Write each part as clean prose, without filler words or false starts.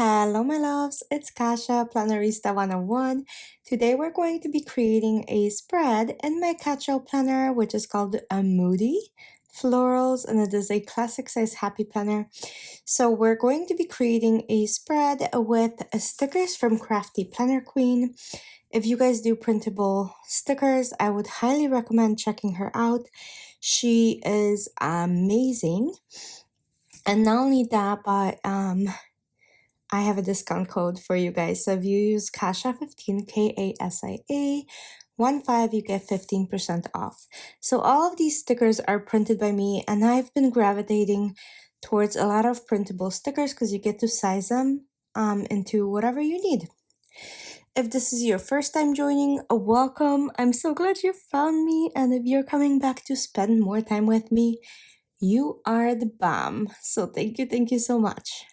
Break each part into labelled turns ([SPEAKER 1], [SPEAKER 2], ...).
[SPEAKER 1] Hello, my loves. It's Kasha, Plannerista 101. Today we're going to be creating a spread in my catch-all planner, which is called a Moody Florals, and it is a classic size happy planner. So we're going to be creating a spread with stickers from Crafty Planner Queen. If you guys do printable stickers, I would highly recommend checking her out. She is amazing. And not only that, but I have a discount code for you guys. So if you use KASIA15, KASIA 15, you get 15% off. So all of these stickers are printed by me, and I've been gravitating towards a lot of printable stickers because you get to size them into whatever you need. If this is your first time joining, welcome. I'm so glad you found me. And if you're coming back to spend more time with me, you are the bomb. So thank you so much.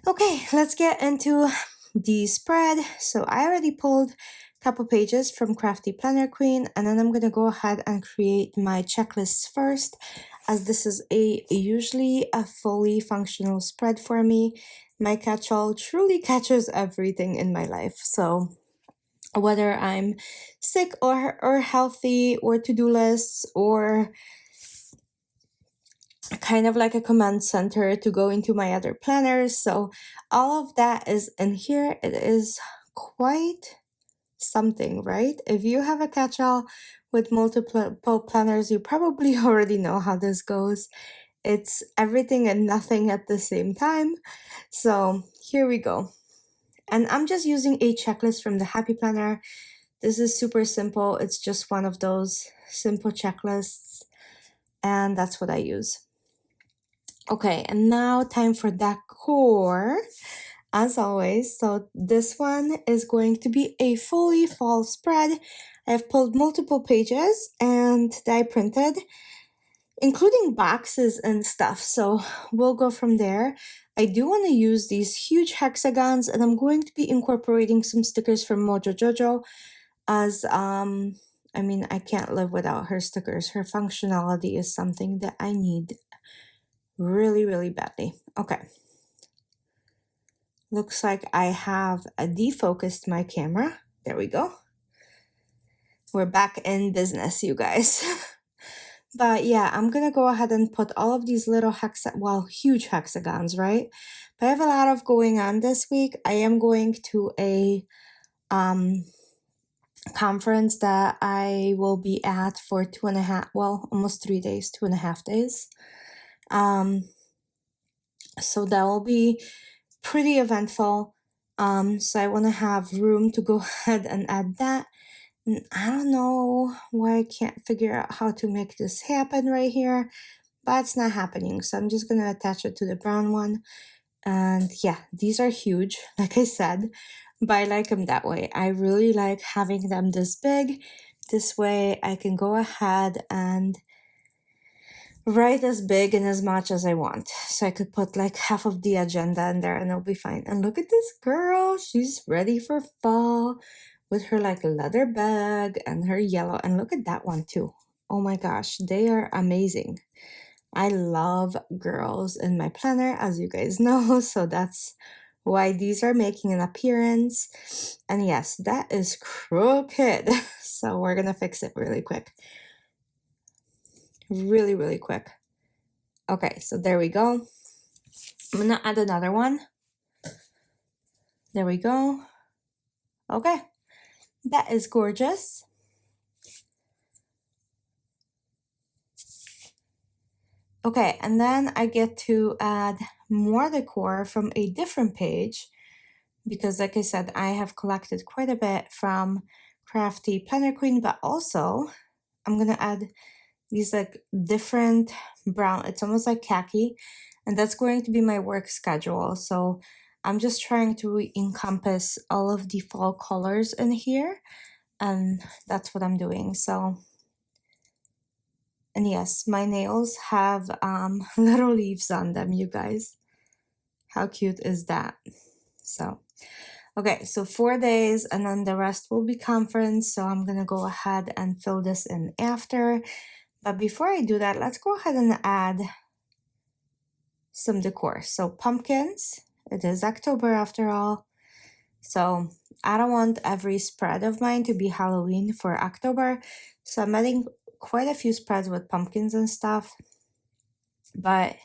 [SPEAKER 1] Okay, let's get into the spread. So I already pulled a couple pages from Crafty Planner Queen, and then I'm gonna go ahead and create my checklists first, as this is usually a fully functional spread for me. My catch-all truly catches everything in my life. So whether I'm sick or healthy, or to-do lists, or kind of like a command center to go into my other planners. So all of that is in here. It is quite something, right? If you have a catch-all with multiple planners, you probably already know how this goes. It's everything and nothing at the same time. So here we go. And I'm just using a checklist from the Happy Planner. This is super simple. It's just one of those simple checklists, and that's what I use. Okay, and now time for decor, as always. So this one is going to be a fully fall spread. I've pulled multiple pages and I printed, including boxes and stuff. So we'll go from there. I do want to use these huge hexagons, and I'm going to be incorporating some stickers from Mojo Jojo, as I mean, I can't live without her stickers. Her functionality is something that I need really badly. Okay. Looks like I have defocused my camera. There we go. We're back in business, you guys. But yeah, I'm gonna go ahead and put all of these little huge hexagons, right? But I have a lot of going on this week. I am going to a conference that I will be at for almost 3 days, 2.5 days. So that will be pretty eventful. So I want to have room to go ahead and add that. And I don't know why I can't figure out how to make this happen right here, but it's not happening. So I'm just going to attach it to the brown one. And yeah, these are huge, like I said, but I like them that way. I really like having them this big. This way I can go ahead and write as big and as much as I want. So I could put like half of the agenda in there and it'll be fine. And look at this girl. She's ready for fall with her like leather bag and her yellow. And look at that one too. Oh my gosh, they are amazing. I love girls in my planner, as you guys know. So that's why these are making an appearance. And yes, that is crooked. So we're going to fix it really quick. Really quick. Okay, so there we go. I'm gonna add another one. There we go. Okay, that is gorgeous. Okay, and then I get to add more decor from a different page, because like I said, I have collected quite a bit from Crafty Planner Queen, but also I'm gonna add these like different brown, it's almost like khaki, and that's going to be my work schedule. So I'm just trying to encompass all of the fall colors in here, and that's what I'm doing. So, and yes, my nails have little leaves on them, you guys. How cute is that? So okay, so 4 days, and then the rest will be conference. So I'm gonna go ahead and fill this in after. But before I do that, let's go ahead and add some decor. So pumpkins It is October after all. So I don't want every spread of mine to be Halloween for October. So I'm adding quite a few spreads with pumpkins and stuff. But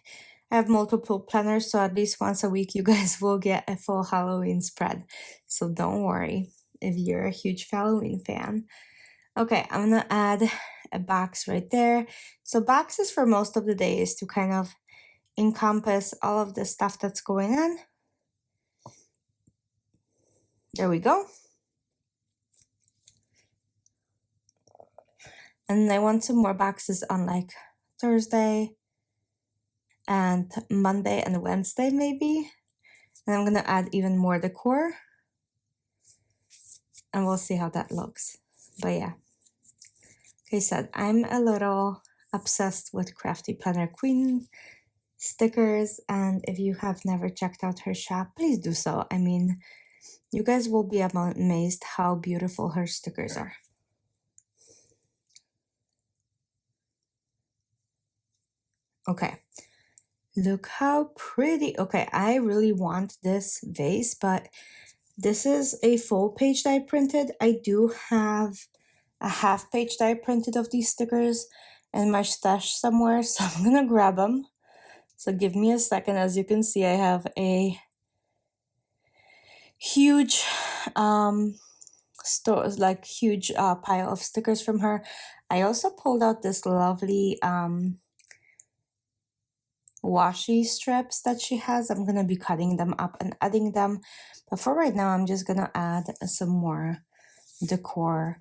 [SPEAKER 1] I have multiple planners, so at least once a week you guys will get a full Halloween spread. So don't worry if you're a huge Halloween fan. Okay, I'm gonna add a box right there. So boxes for most of the day is to kind of encompass all of the stuff that's going on. There we go. And I want some more boxes on like Thursday and Monday and Wednesday maybe. And I'm gonna add even more decor. And we'll see how that looks. But yeah. Like I said, I'm a little obsessed with Crafty Planner Queen stickers, and if you have never checked out her shop, please do so. I mean, you guys will be amazed how beautiful her stickers are. Okay, look how pretty. Okay, I really want this vase, but this is a full page that I printed. I do have a half page that I printed of these stickers in my stash somewhere, so I'm gonna grab them. So give me a second. As you can see, I have a huge huge pile of stickers from her. I also pulled out this lovely washi strips that she has. I'm gonna be cutting them up and adding them, but for right now I'm just gonna add some more decor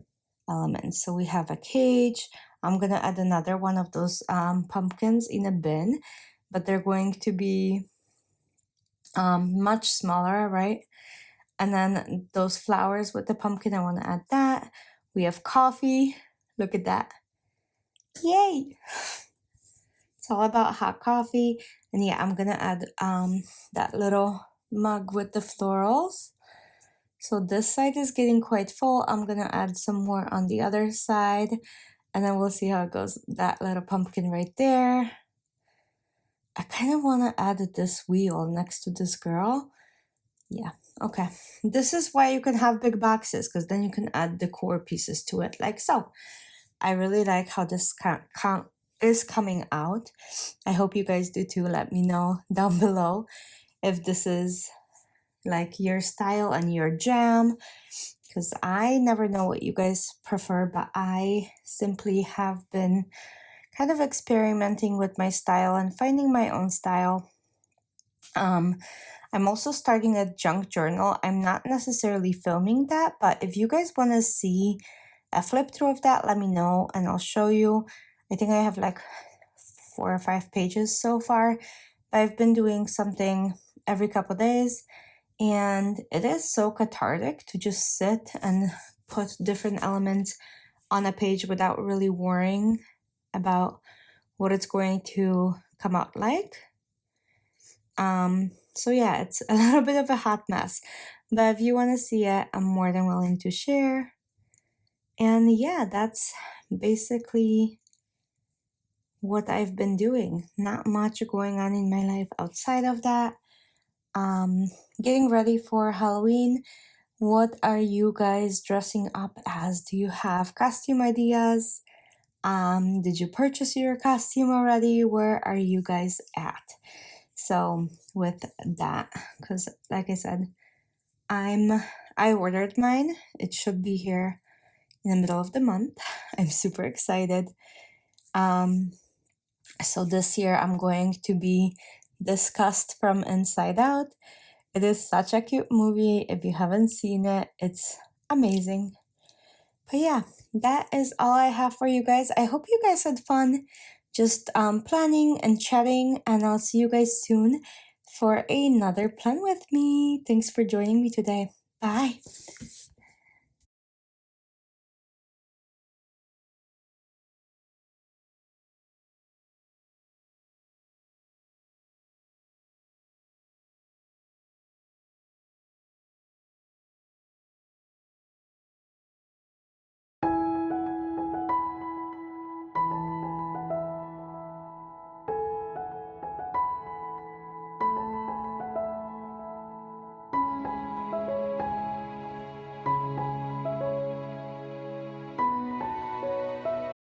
[SPEAKER 1] elements. So we have a cage. I'm gonna add another one of those pumpkins in a bin, but they're going to be much smaller, right? And then those flowers with the pumpkin, I want to add that. We have coffee. Look at that. Yay! It's all about hot coffee. And yeah, I'm going to add that little mug with the florals. So this side is getting quite full. I'm going to add some more on the other side. And then we'll see how it goes. That little pumpkin right there. I kind of want to add this wheel next to this girl. Yeah, okay. This is why you can have big boxes, because then you can add decor pieces to it, like so. I really like how this is coming out. I hope you guys do too. Let me know down below if this is like your style and your jam, because I never know what you guys prefer, but I simply have been kind of experimenting with my style and finding my own style. I'm also starting a junk journal. I'm not necessarily filming that, but if you guys want to see a flip through of that, let me know and I'll show you. I think I have like 4 or 5 pages so far. I've been doing something every couple days, and it is so cathartic to just sit and put different elements on a page without really worrying about what it's going to come out like. So yeah, it's a little bit of a hot mess, but if you want to see it, I'm more than willing to share. And yeah, that's basically what I've been doing. Not much going on in my life outside of that. Getting ready for Halloween. What are you guys dressing up as? Do you have costume ideas? Did you purchase your costume already? Where are you guys at? So with that, because like I said, I ordered mine. It should be here in the middle of the month. I'm super excited. So this year I'm going to be Disgust from Inside Out. It is such a cute movie. If you haven't seen it, it's amazing. But yeah, that is all I have for you guys. I hope you guys had fun just planning and chatting, and I'll see you guys soon for another plan with me. Thanks for joining me today. Bye.